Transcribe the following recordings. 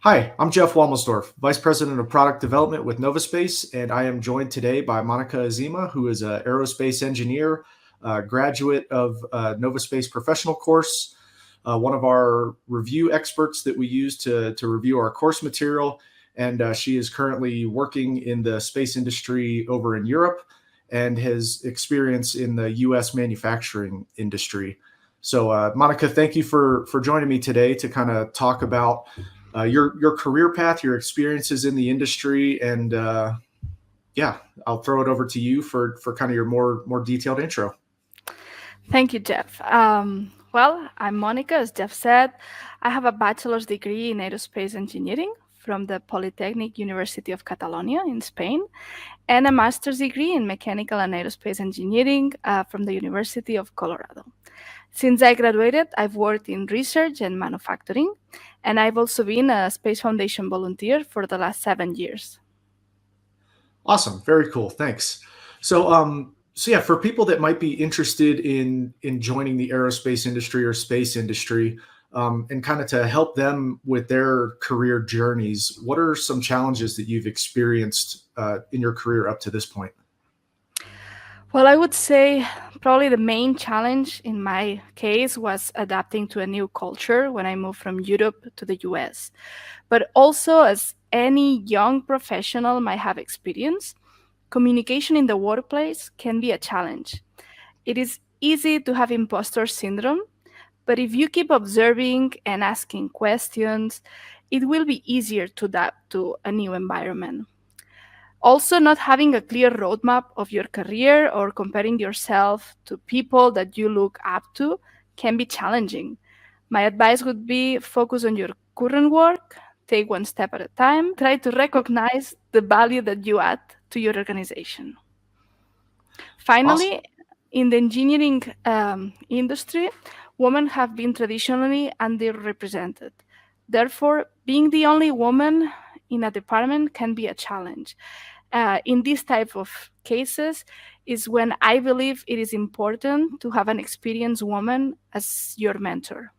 Hi, I'm Jeff Womelsdorf, Vice President of Product Development with Novaspace, and I am joined today by Monica Azema, who is an aerospace engineer, graduate of Novaspace professional course, one of our review experts that we use to review our course material, and she is currently working in the space industry over in Europe and has experience in the U.S. manufacturing industry. So, Monica, thank you for joining me today to kind of talk about your career path, your experiences in the industry, and yeah, I'll throw it over to you for kind of your more detailed intro. Thank you, Jeff. I'm Monica, as Jeff said. I have a bachelor's degree in aerospace engineering from the Polytechnic University of Catalonia in Spain, and a master's degree in mechanical and aerospace engineering from the University of Colorado. Since I graduated, I've worked in research and manufacturing, and I've also been a Space Foundation volunteer for the last 7 years. Awesome, very cool, thanks. So yeah, for people that might be interested in joining the aerospace industry or space industry, and kind of to help them with their career journeys, what are some challenges that you've experienced in your career up to this point? Well, I would say probably the main challenge in my case was adapting to a new culture when I moved from Europe to the US. But also, as any young professional might have experienced, communication in the workplace can be a challenge. It is easy to have imposter syndrome, but if you keep observing and asking questions, it will be easier to adapt to a new environment. Also, not having a clear roadmap of your career or comparing yourself to people that you look up to can be challenging. My advice would be focus on your current work, take one step at a time, try to recognize the value that you add to your organization. Awesome. Finally, in the engineering industry, women have been traditionally underrepresented. Therefore, being the only woman in a department can be a challenge. In these type of cases is when I believe it is important to have an experienced woman as your mentor.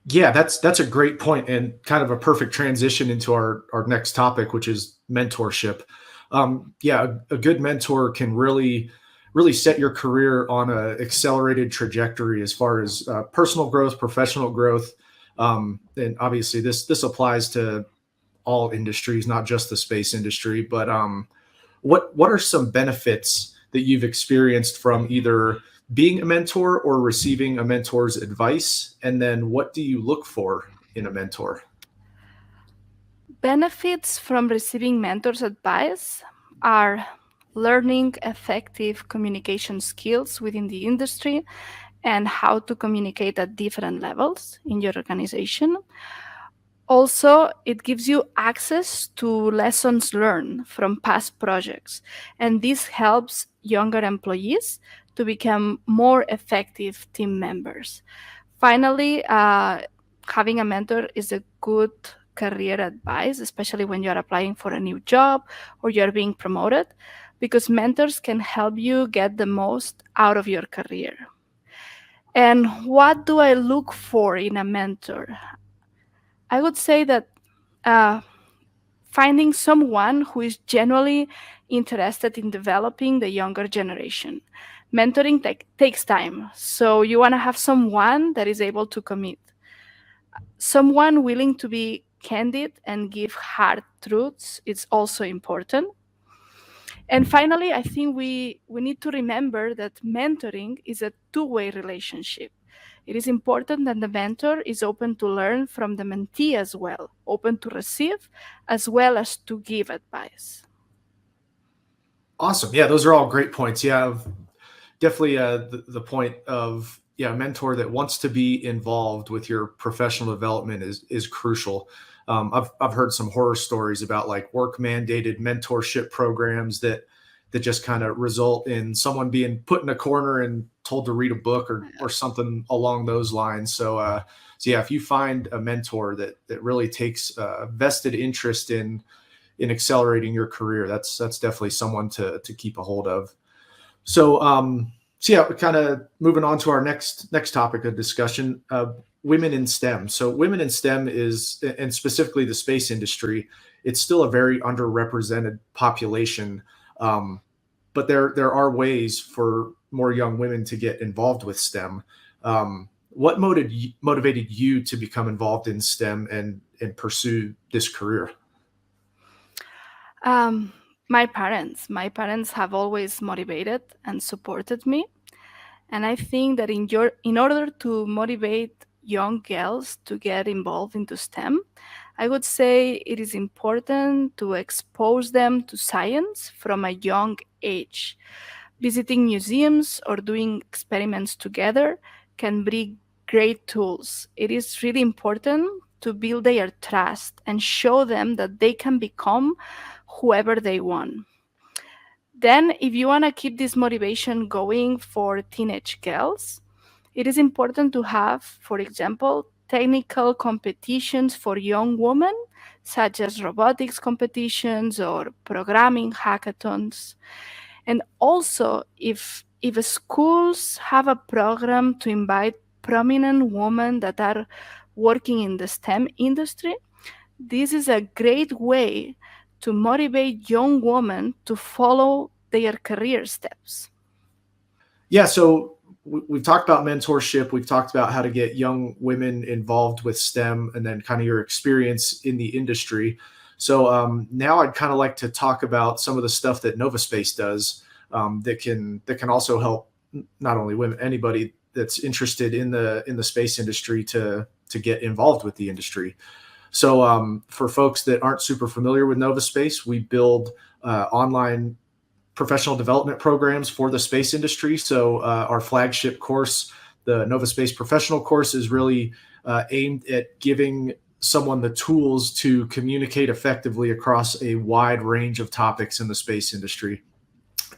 Yeah, that's a great point and kind of a perfect transition into our next topic, which is mentorship. Yeah, a good mentor can really set your career on a accelerated trajectory as far as personal growth, professional growth, and obviously this applies to all industries, not just the space industry. But what are some benefits that you've experienced from either being a mentor or receiving a mentor's advice? And then what do you look for in a mentor? Benefits from receiving mentors' advice are learning effective communication skills within the industry and how to communicate at different levels in your organization. Also, it gives you access to lessons learned from past projects, and this helps younger employees to become more effective team members. Finally, having a mentor is a good career advice, especially when you're applying for a new job or you're being promoted, because mentors can help you get the most out of your career. And what do I look for in a mentor? I would say that uh, finding someone who is genuinely interested in developing the younger generation. Mentoring takes time, so you want to have someone that is able to commit, someone willing to be candid and give hard truths. It's also important. And finally, I think we need to remember that mentoring is a two-way relationship. It is important that the mentor is open to learn from the mentee as well, open to receive as well as to give advice. Awesome. Yeah, those are all great points. Yeah, definitely the point of yeah, a mentor that wants to be involved with your professional development is crucial. I've heard some horror stories about like work mandated mentorship programs that just kind of result in someone being put in a corner and told to read a book or something along those lines. So yeah, if you find a mentor that really takes vested interest in accelerating your career, that's definitely someone to keep a hold of. So, so yeah, kind of moving on to our next topic of discussion. women in STEM. So women in STEM is, and specifically the space industry, it's still a very underrepresented population. But there are ways for more young women to get involved with STEM. What motivated you to become involved in STEM and pursue this career? My parents have always motivated and supported me. And I think that in order to motivate young girls to get involved into STEM, I would say it is important to expose them to science from a young age. Visiting museums or doing experiments together can bring great tools. It is really important to build their trust and show them that they can become whoever they want. Then, if you want to keep this motivation going for teenage girls, it is important to have, for example, technical competitions for young women, such as robotics competitions or programming hackathons. And also, if schools have a program to invite prominent women that are working in the STEM industry, this is a great way to motivate young women to follow their career steps. Yeah, so we've talked about mentorship. We've talked about how to get young women involved with STEM, and then kind of your experience in the industry. So now I'd kind of like to talk about some of the stuff that Novaspace does that can also help not only women, anybody that's interested in the space industry to get involved with the industry. So for folks that aren't super familiar with Novaspace, we build online professional development programs for the space industry. So our flagship course, the Novaspace Professional course, is really aimed at giving someone the tools to communicate effectively across a wide range of topics in the space industry.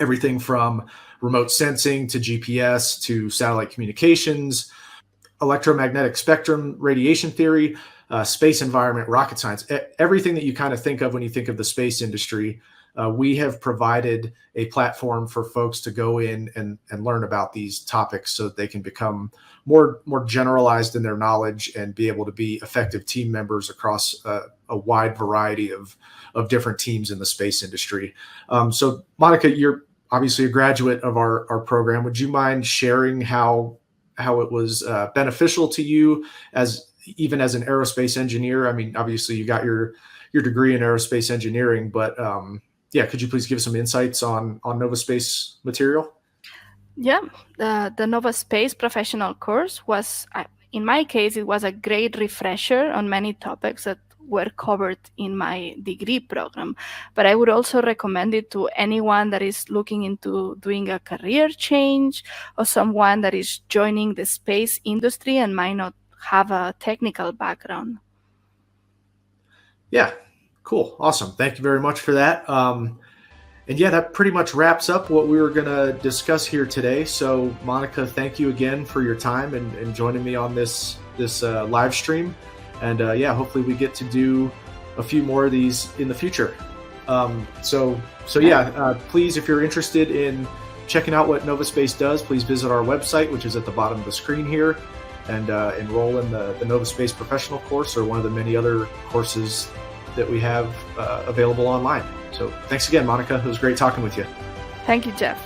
Everything from remote sensing to GPS to satellite communications, electromagnetic spectrum, radiation theory, space environment, rocket science, everything that you kind of think of when you think of the space industry. We have provided a platform for folks to go in and learn about these topics so that they can become more generalized in their knowledge and be able to be effective team members across a wide variety of different teams in the space industry. So Monica, you're obviously a graduate of our program. Would you mind sharing how it was beneficial to you even as an aerospace engineer? I mean, obviously you got your degree in aerospace engineering, but yeah, could you please give some insights on Novaspace material? Yeah, the Novaspace professional course was, in my case, it was a great refresher on many topics that were covered in my degree program. But I would also recommend it to anyone that is looking into doing a career change or someone that is joining the space industry and might not have a technical background. Yeah, cool. Awesome. Thank you very much for that. And yeah, that pretty much wraps up what we were going to discuss here today. So Monica, thank you again for your time and joining me on this live stream. And yeah, hopefully we get to do a few more of these in the future. So yeah, please, if you're interested in checking out what Novaspace does, please visit our website, which is at the bottom of the screen here, and enroll in the Novaspace Professional course or one of the many other courses that we have available online. So thanks again, Monica. It was great talking with you. Thank you, Jeff.